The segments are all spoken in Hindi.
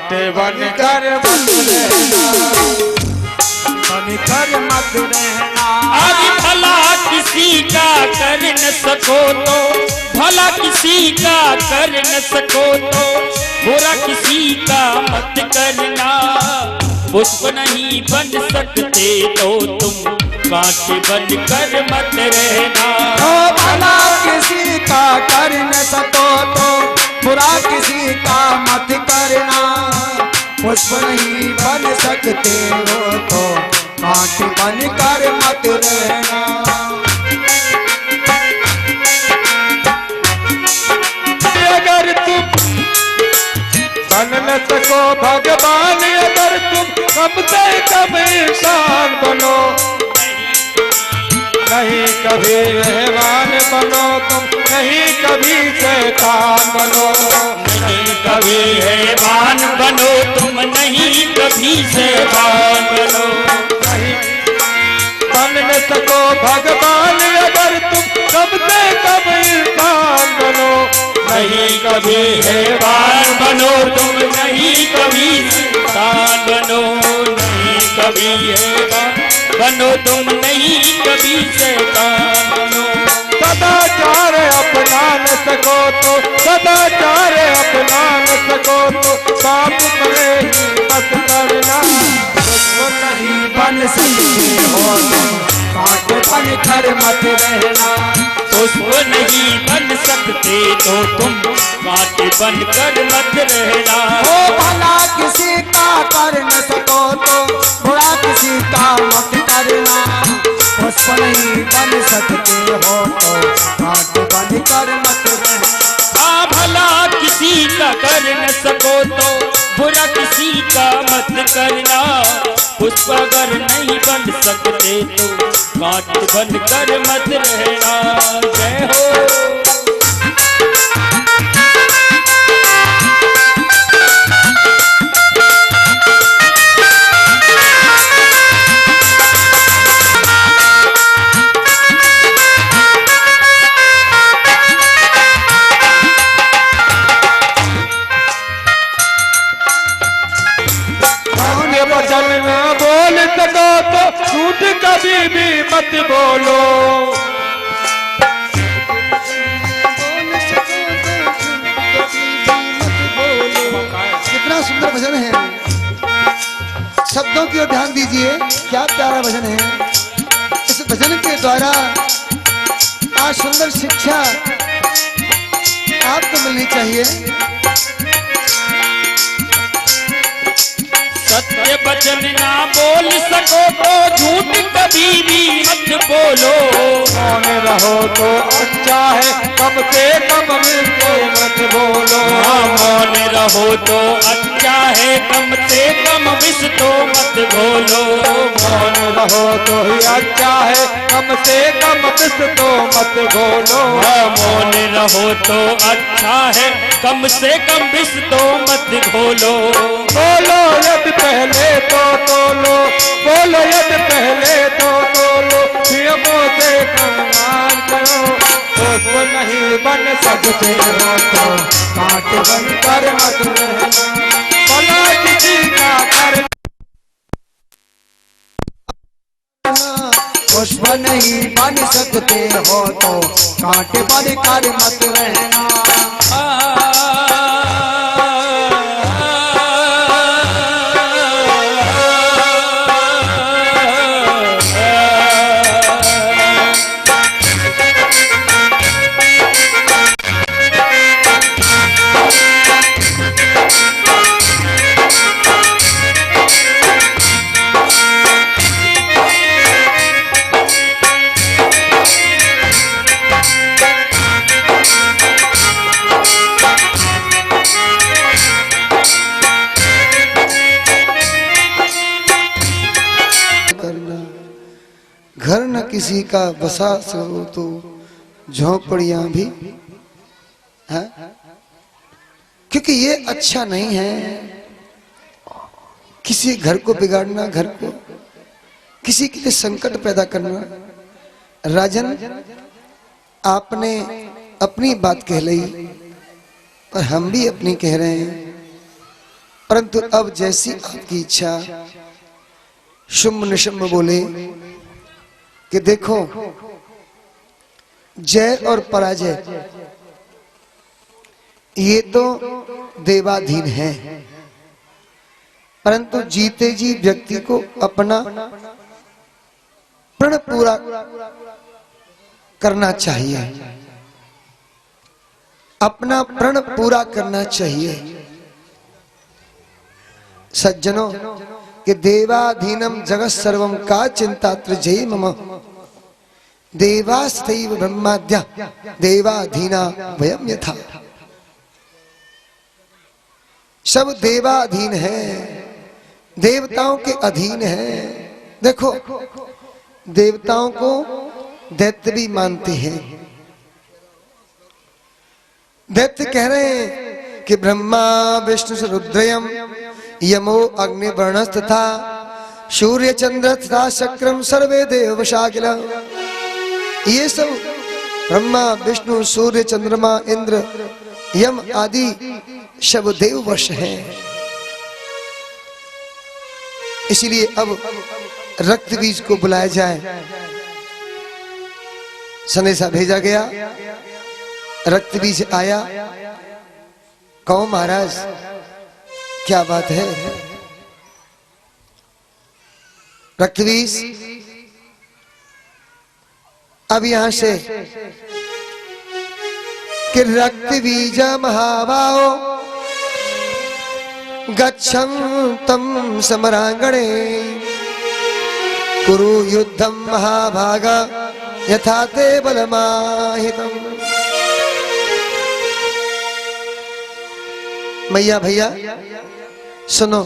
कांटे बनकर मत रहना, बनकर मत रहना। अभी भला किसी का कर न सको तो, भला किसी का कर न सको तो बुरा किसी का मत करना। पुष्प नहीं बन सकते तो तुम कांटे बनकर मत रहना। भला किसी का कर न सको तो बुरा किसी का मत करना। पुष्प नहीं बन सकते हो तो कांटे बनकर मत रहना। अगर तुम बन न सको भगवान, अगर तुम कम से कम इंसान बनो, नहीं कभी रहमान बनो तुम, नहीं कभी शैतान बनो, नहीं कभी हैवान बनो तुम, नहीं कभी शैतान बनो। नहीं बन न सको भगवान, अगर तुम कम से कम इंसान बनो, नहीं कभी हैवान बनो तुम, नहीं कभी शैतान बनो। नहीं कभी हैवान बनो तुम, नहीं कभी शैतान बनो। सदाचार अपना न सको तो, सदाचार अपना न सको तो पाप भले ही मत करना। दुश्मन नहीं बन सकते हो तुम, कांटे बनकर मत रहना। पुष्प नहीं बन सकते तो तुम कांटे बनकर मत रहना। ओ भला किसी का कर न सको तो बुरा किसी का मत करना। पुष्प नहीं बन सकते हो तो कांटे बनकर मत रहना। भला किसी का कर न सको तो बुरा किसी का मत करना। पुष्प अगर नहीं बन सकते तो कांटे बनकर मत रहना। जय हो। वचन न बोल सको तो झूठ कभी भी मत बोलो। कितना सुंदर भजन है, शब्दों की ओर ध्यान दीजिए, क्या प्यारा भजन है। इस भजन के द्वारा आज सुंदर शिक्षा आपको मिलनी चाहिए। सत्य वचन ना बोल सको तो झूठ कभी भी मत बोलो। मौन रहो तो अच्छा है, कम से कम मिलके मत बोलो। मौन रहो तो अच्छा है, कम से कम विष तो मत घोलो। मौन रहो तो ही अच्छा है, कम से कम विष तो मत घोलो। मौन रहो तो अच्छा है, कम से कम विष तो मत घोलो। बोलो यदि पहले तो तोलो, बोलो यदि पहले तो तोलो, नियमों से कल्याण करो। पुष्प नहीं बन सकते हो तो कांटे बनकर मत रहना। भला किसी का कर पुष्प नहीं बन सकते हो तो कांटे बनकर मत रहना। घर न किसी का बसा सको तो झोंपड़ियां भी है, क्योंकि ये अच्छा नहीं है किसी घर को बिगाड़ना, घर को किसी के लिए संकट पैदा करना। राजन, आपने अपनी बात कह ली पर हम भी अपनी कह रहे हैं। परंतु अब जैसी आपकी इच्छा। शुंभ निशुंभ बोले कि देखो, जय और पराजय ये तो देवाधीन है, परंतु जीते जी व्यक्ति को अपना प्रण पूरा करना चाहिए, अपना प्रण पूरा करना चाहिए। सज्जनों कि देवाधीनम जगत सर्वम का चिंता त्रिजय मम, देवास्तैव ब्रह्माद्या देवाधीना वयम यथा। सब देवाधीन है, देवताओं के अधीन है। देखो, देवताओं को दैत्य भी मानते हैं। दैत्य कह रहे हैं कि ब्रह्मा विष्णु रुद्रयम यमो अग्निवर्णस्तथा सूर्य चंद्र तथा शक्रम सर्वे देव वशाकिल। ये सब ब्रह्मा विष्णु सूर्य चंद्रमा इंद्र यम आदि सब देव वश हैं। इसलिए अब रक्त बीज को बुलाया जाए। संदेशा भेजा गया, रक्त बीज आया। कहो महाराज क्या बात है। रक्त बीज अब यहां से कि रक्त बीज महाबाहो गच्छन्तं समरांगणे कुरु युद्धं महाभागा यथा ते बलमाहितम्। मैया भैया सुनो,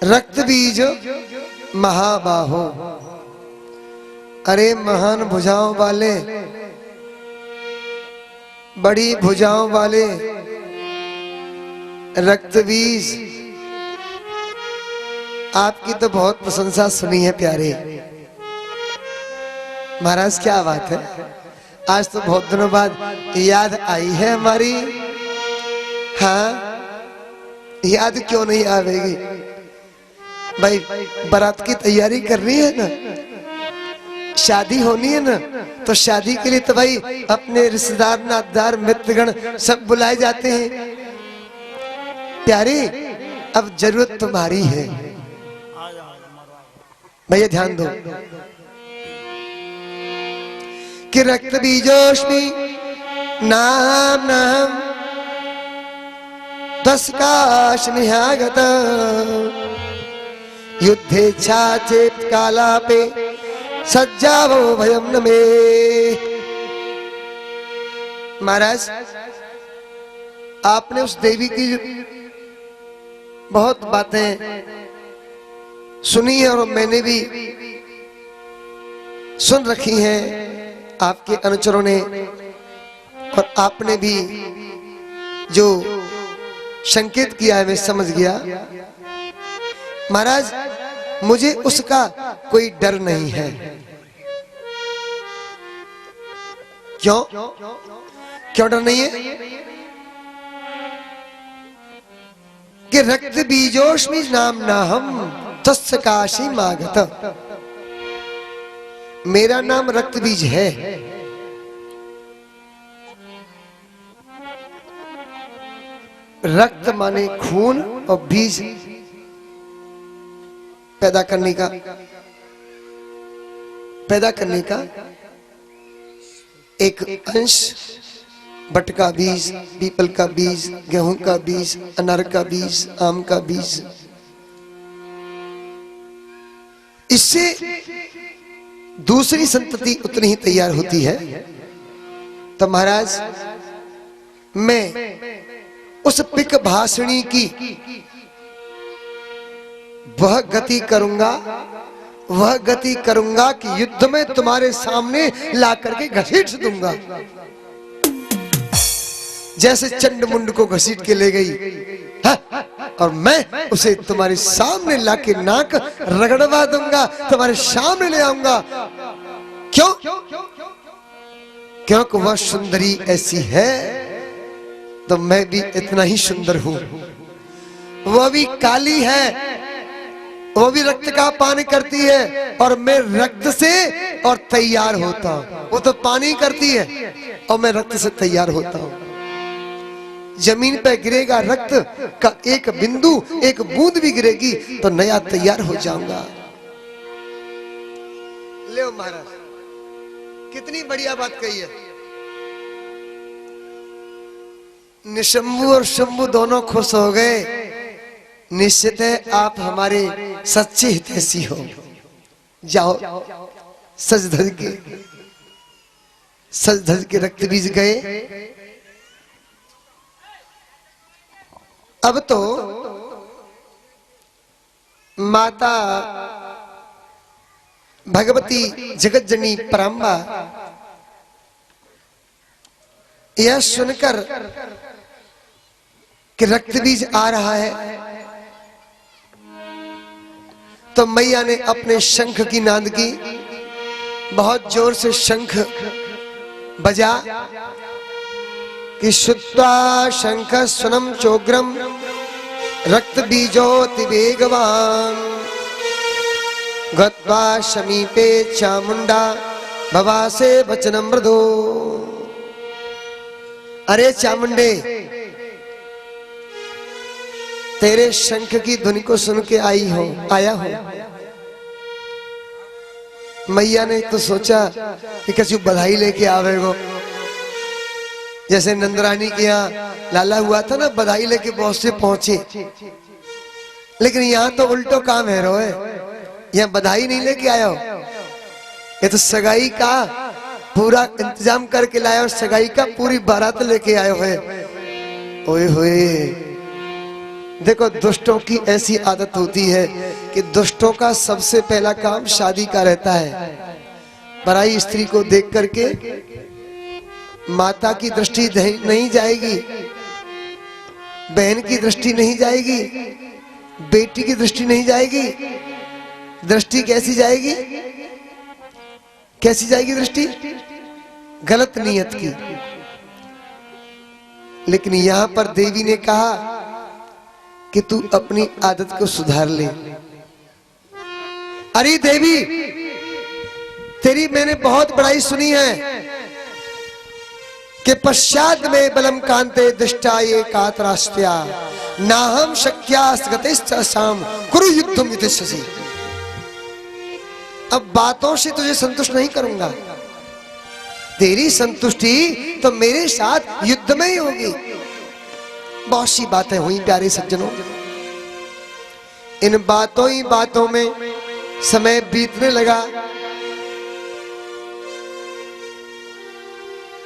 रक्त बीज महाबाहो, अरे महान भुजाओं वाले, बड़ी भुजाओं वाले रक्त बीज, आपकी तो बहुत प्रशंसा सुनी है प्यारे महाराज। क्या बात है, आज तो बहुत दिनों बाद याद आई है हमारी। हाँ, याद क्यों नहीं आवेगी भाई, बारात की तैयारी करनी है ना, शादी होनी है ना, तो शादी के लिए तो भाई अपने रिश्तेदार नातेदार मित्रगण सब बुलाए जाते हैं। प्यारे अब जरूरत तुम्हारी है भैया, ध्यान दो कि रक्त बीजोष्मी नाम नाम दशकाशनिहागत युद्धेच्छा चेत कालापे सज्जावो भयम न मे। महाराज आपने उस देवी की बहुत बातें सुनी है और मैंने भी सुन रखी हैं आपके अनुचरों ने, और आपने भी जो संकेत किया है मैं समझ गया। महाराज मुझे उसका कोई डर नहीं है। क्यों क्यों डर नहीं है? कि रक्त बीजोष्मी नाम नाहम तस्य काशी मागत, मेरा नाम रक्त बीज है। रक्त माने खून और बीज पैदा करने का एक अंश, बट का बीज, पीपल का बीज, गेहूं का बीज, अनार का बीज, आम का बीज। इससे दूसरी संतति उतनी ही तैयार होती है। तो महाराज मैं उस पिक भाषणी की वह गति करूंगा कि युद्ध में तुम्हारे सामने ला करके घसीट दूंगा। जैसे चंडमुंड को घसीट के ले गई, हाँ? और मैं उसे तुम्हारे सामने लाके नाक रगड़वा दूंगा, तुम्हारे सामने ले आऊंगा। क्यों? क्योंकि वह सुंदरी ऐसी है तो मैं भी इतना ही सुंदर हूं। वो भी काली है, वो भी रक्त का पान करती है, और मैं रक्त से और तैयार होता हूं। वो तो पानी करती है और मैं रक्त से तैयार होता हूं। जमीन पे गिरेगा रक्त का एक बिंदु, एक बूंद भी गिरेगी तो नया तैयार हो जाऊंगा। ले महाराज, कितनी बढ़िया बात कही है। निशंभु और शंभु दोनों खुश हो गए। निश्चित है आप हमारे सच्चे हितैषी हो। जाओ, सज धज के रक्त बीज गए। अब तो माता भगवती जगत जननी पराम्बा यह सुनकर कि रक्त बीज आ रहा है तो मैया ने अपने शंख की नाद की, बहुत जोर से शंख बजा कि शुत्वा शंख सुनम चोग्रम रक्त बीजोति वेगवान गत्वा समीपे चामुंडा भवासे वचनम मृदो। अरे चामुंडे, तेरे शंख की ध्वनि को सुन के आया हो। मैया ने तो सोचा कि कछु बधाई लेके आवेगो। जैसे नंदरानी के यहाँ लाला हुआ था ना, बधाई लेके बहुत से पहुंचे। लेकिन यहाँ तो उल्टो काम है रोए, यहाँ बधाई नहीं लेके आया हो, ये तो सगाई का पूरा इंतजाम करके लाया और सगाई का पूरी बारात लेके आए हुए। ओए होए, देखो दुष्टों की ऐसी आदत होती है कि दुष्टों का सबसे पहला काम शादी का रहता है। पराई स्त्री को देख करके माता की दृष्टि नहीं जाएगी, बहन की दृष्टि नहीं जाएगी, बेटी की दृष्टि नहीं जाएगी। दृष्टि कैसी जाएगी? कैसी जाएगी दृष्टि? गलत नियत की। लेकिन यहां पर देवी ने कहा कि तू अपनी आदत को सुधार ले। अरे देवी, तेरी मैंने बहुत बड़ाई सुनी है कि पश्चात में बलम कांते दृष्टा ये कातरास्त्या नाहम शक्यास्गतेश्चाम कुरु युद्धम युधिष्ठिसी। अब बातों से तुझे संतुष्ट नहीं करूंगा, तेरी संतुष्टि तो मेरे साथ युद्ध में ही होगी। बहुत सी बातें हुई प्यारे सज्जनों, इन बातों ही बातों में समय बीतने लगा।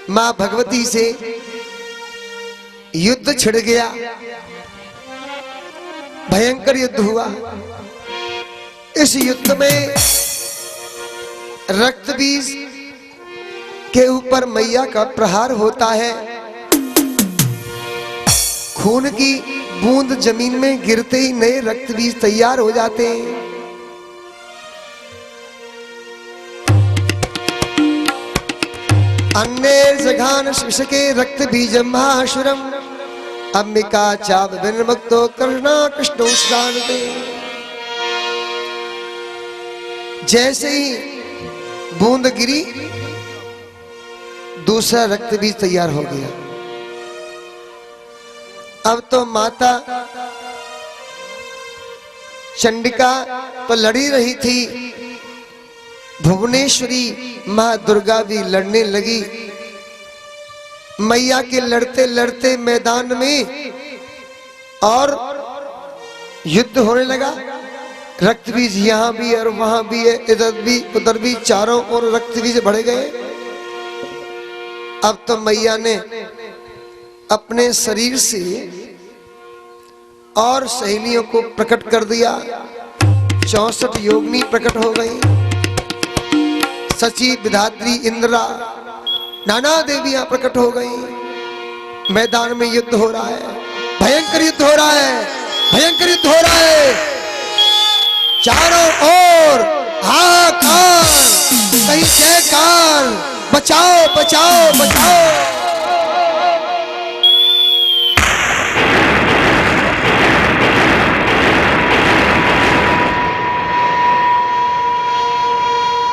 मां भगवती से युद्ध छिड़ गया, भयंकर युद्ध हुआ। इस युद्ध में रक्त बीज के ऊपर मैया का प्रहार होता है। खून की बूंद जमीन में गिरते ही नए रक्त बीज तैयार हो जाते हैं। अन्य जघान शिश के रक्त बीज महाशुरम अंबिका चाप विनिर्मुक्तो कृष्णा कृष्णो स्नानते। जैसे ही बूंद गिरी, दूसरा रक्त बीज तैयार हो गया। अब तो माता चंडिका तो लड़ी रही थी, भुवनेश्वरी मां दुर्गा भी लड़ने लगी। मैया के लड़ते लड़ते मैदान में और युद्ध होने लगा। रक्त बीज यहां भी और वहां भी है, इधर भी उधर भी, चारों ओर रक्त बीज बढ़ गए। अब तो मैया ने अपने शरीर से और सहेलियों को प्रकट कर दिया। 64 योगिनी प्रकट हो गई। सची, विधात्री, इंद्रा, नाना देवियां प्रकट हो गई। मैदान में युद्ध हो रहा है, भयंकर युद्ध हो रहा है, भयंकर युद्ध हो रहा है। चारों ओर हाहाकार, कहीं जयकार, बचाओ बचाओ बचाओ।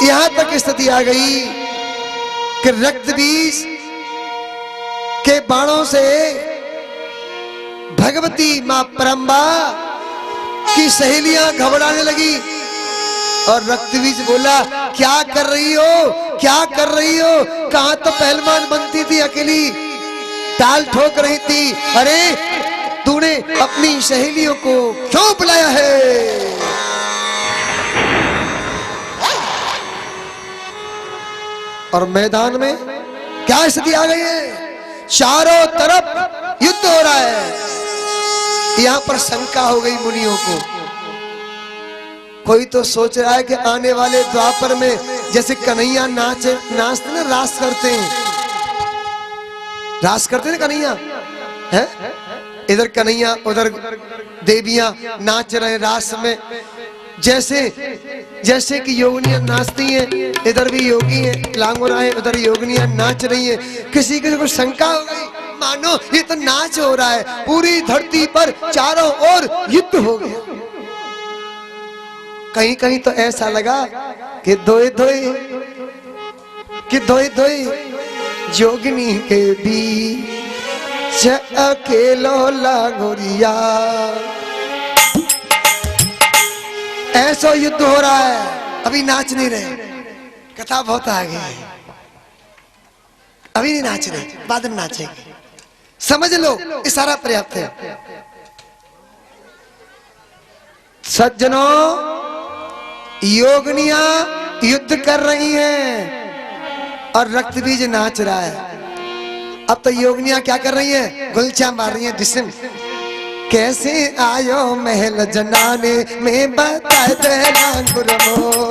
यहां तक स्थिति आ गई कि रक्त बीज के बाणों से भगवती मां परम्बा की सहेलियां घबराने लगी और रक्तबीज बोला, क्या कर रही हो, क्या कर रही हो? कहां तो पहलवान बनती थी, अकेली ताल ठोक रही थी। अरे तूने अपनी सहेलियों को क्यों बुलाया है? और मैदान में क्या स्थिति आ गई है? चारों तरफ युद्ध हो रहा है। यहां पर शंका हो गई मुनियों को। कोई तो सोच रहा है कि आने वाले द्वापर में जैसे कन्हैया नाचते ना, रास करते हैं, रास करते ना कन्हैया, है इधर कन्हैया उधर देवियां नाच रहे रास में, जैसे कि योगिनियां नाचती हैं, इधर भी योगी हैं लांगोरा है, उधर योगिनियां नाच रही हैं। किसी को शंका हो गई, मानो ये तो नाच हो रहा है, पूरी धरती पर चारों ओर युद्ध हो गया। कहीं कहीं तो ऐसा लगा कि धोए धोए जोगिनी के बीच अकेलो लागोरिया, ऐसा युद्ध हो रहा है। अभी नाच नहीं रहे, कथा बहुत आगे है, अभी नहीं नाच रहे, बाद में नाचेंगे। समझ लो इशारा पर्याप्त है। सज्जनों, योगिनियां युद्ध कर रही हैं और रक्तबीज नाच रहा है। अब तो योगिनियां क्या कर रही हैं? गुलछा मार रही हैं। डिस्म कैसे आयो महल जनाने में बता देना गुरमो।